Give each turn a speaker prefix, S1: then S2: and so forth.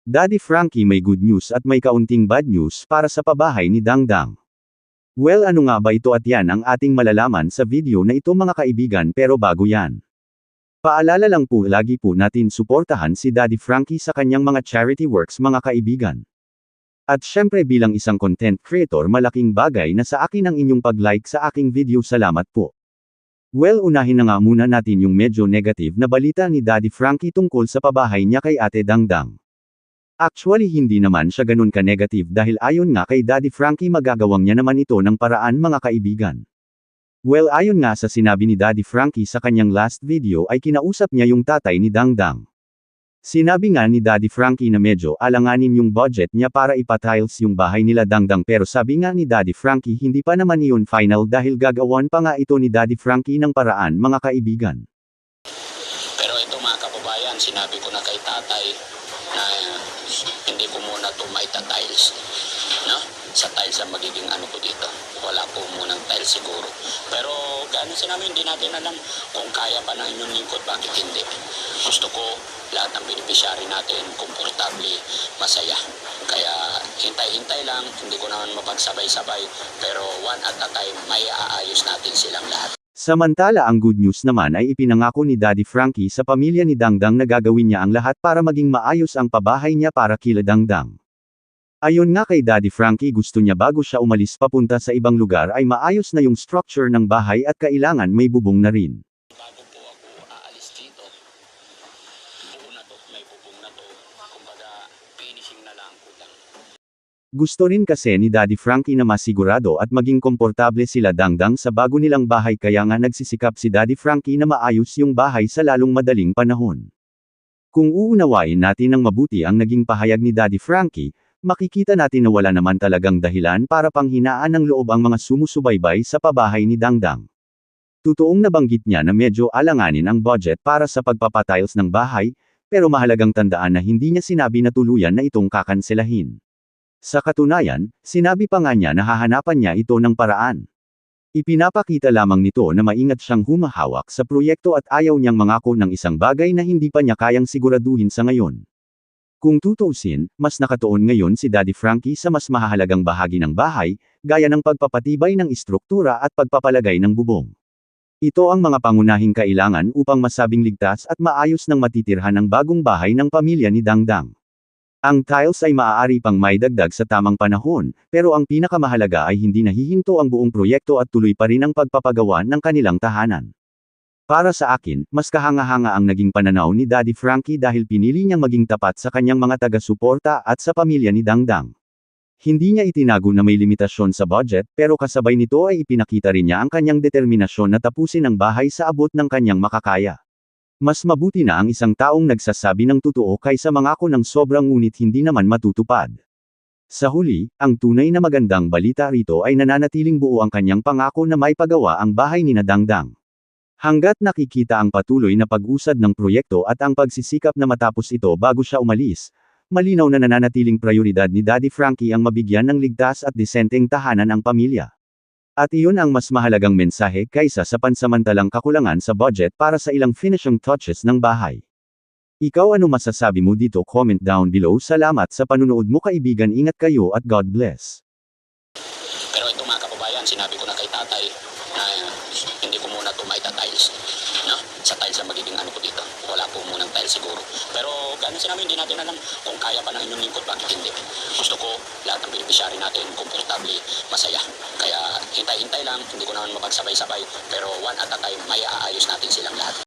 S1: Daddy Frankie, may good news at may kaunting bad news para sa pabahay ni Dangdang. Well, ano nga ba ito, at yan ang ating malalaman sa video na ito mga kaibigan, pero bago yan. Paalala lang po, lagi po natin suportahan si Daddy Frankie sa kanyang mga charity works mga kaibigan. At syempre bilang isang content creator, malaking bagay na sa akin ang inyong pag-like sa aking video, salamat po. Well, unahin na nga muna natin yung medyo negative na balita ni Daddy Frankie tungkol sa pabahay niya kay Ate Dangdang. Actually, hindi naman siya ganun ka-negative dahil ayon nga kay Daddy Frankie, magagawang niya naman ito ng paraan mga kaibigan. Well, ayon nga sa sinabi ni Daddy Frankie sa kanyang last video ay kinausap niya yung tatay ni Dangdang. Sinabi nga ni Daddy Frankie na medyo alanganin yung budget niya para ipa-tiles yung bahay nila Dangdang, pero sabi nga ni Daddy Frankie hindi pa naman iyon final dahil gagawan pa nga ito ni Daddy Frankie ng paraan mga kaibigan.
S2: Pero ito mga kababayan, sinabi ko na kay tatay na hindi ko muna ito maita-tiles. No? Sa tiles ang magiging ano ko dito. Wala po munang tiles siguro. Pero gano'n sinabi, hindi natin alam kung kaya pa ng inyong lingkod, bakit hindi. Gusto ko lahat ng beneficiary natin komportable, masaya. Kaya hintay-hintay lang, hindi ko naman mapagsabay-sabay, pero one at a time, may aayos natin silang lahat.
S1: Samantala, ang good news naman ay ipinangako ni Daddy Frankie sa pamilya ni Dangdang na gagawin niya ang lahat para maging maayos ang pabahay niya para kila Dangdang. Ayon nga kay Daddy Frankie, gusto niya bago siya umalis papunta sa ibang lugar ay maayos na yung structure ng bahay at kailangan may bubong na rin.
S2: Bago po ako aalis dito, buo na to, may bubong na to, kumbaga finishing na lang ko lang.
S1: Gusto rin kasi ni Daddy Frankie na masigurado at maging komportable sila Dangdang sa bago nilang bahay, kaya nga nagsisikap si Daddy Frankie na maayos yung bahay sa lalong madaling panahon. Kung uunawain natin ng mabuti ang naging pahayag ni Daddy Frankie, makikita natin na wala naman talagang dahilan para panghinaan ng loob ang mga sumusubaybay sa pabahay ni Dangdang. Totoong nabanggit niya na medyo alanganin ang budget para sa pagpapatiles ng bahay, pero mahalagang tandaan na hindi niya sinabi na tuluyan na itong kakanselahin. Sa katunayan, sinabi pa nga niya na hahanapan niya ito ng paraan. Ipinapakita lamang nito na maingat siyang humahawak sa proyekto at ayaw niyang mangako ng isang bagay na hindi pa niya kayang siguraduhin sa ngayon. Kung tutuusin, mas nakatuon ngayon si Daddy Frankie sa mas mahahalagang bahagi ng bahay, gaya ng pagpapatibay ng istruktura at pagpapalagay ng bubong. Ito ang mga pangunahing kailangan upang masabing ligtas at maayos ng matitirhan ng bagong bahay ng pamilya ni Dangdang. Ang tiles ay maaari pang maidagdag sa tamang panahon, pero ang pinakamahalaga ay hindi nahihinto ang buong proyekto at tuloy pa rin ang pagpapagawa ng kanilang tahanan. Para sa akin, mas kahanga-hanga ang naging pananaw ni Daddy Frankie dahil pinili niyang maging tapat sa kanyang mga taga-suporta at sa pamilya ni Dangdang. Hindi niya itinago na may limitasyon sa budget, pero kasabay nito ay ipinakita rin niya ang kanyang determinasyon na tapusin ang bahay sa abot ng kanyang makakaya. Mas mabuti na ang isang taong nagsasabi ng totoo kaysa mangako ng sobrang ngunit hindi naman matutupad. Sa huli, ang tunay na magandang balita rito ay nananatiling buo ang kanyang pangako na may pagawa ang bahay ni Dangdang. Hanggat nakikita ang patuloy na pag-usad ng proyekto at ang pagsisikap na matapos ito bago siya umalis, malinaw na nananatiling prioridad ni Daddy Frankie ang mabigyan ng ligtas at disenteng tahanan ang pamilya. At iyon ang mas mahalagang mensahe kaysa sa pansamantalang kakulangan sa budget para sa ilang finishing touches ng bahay. Ikaw, ano masasabi mo dito? Comment down below. Salamat sa panunood mo kaibigan, ingat kayo at God bless.
S2: Pero ito mga kababayan, sinabi ko na kay tatay na hindi ko muna ito maita-tiles. No? Sa tiles ang magiging ano ko dito. Wala po munang tiles siguro. Pero gano'n sinabi, hindi natin alam kung kaya pa ng inyong lingkod, bakit hindi. Gusto ko lahat ng beneficiary natin komportable, masaya. Kaya hintay-hintay lang, hindi ko naman mapagsabay-sabay, pero one at a time, may aayos natin silang lahat.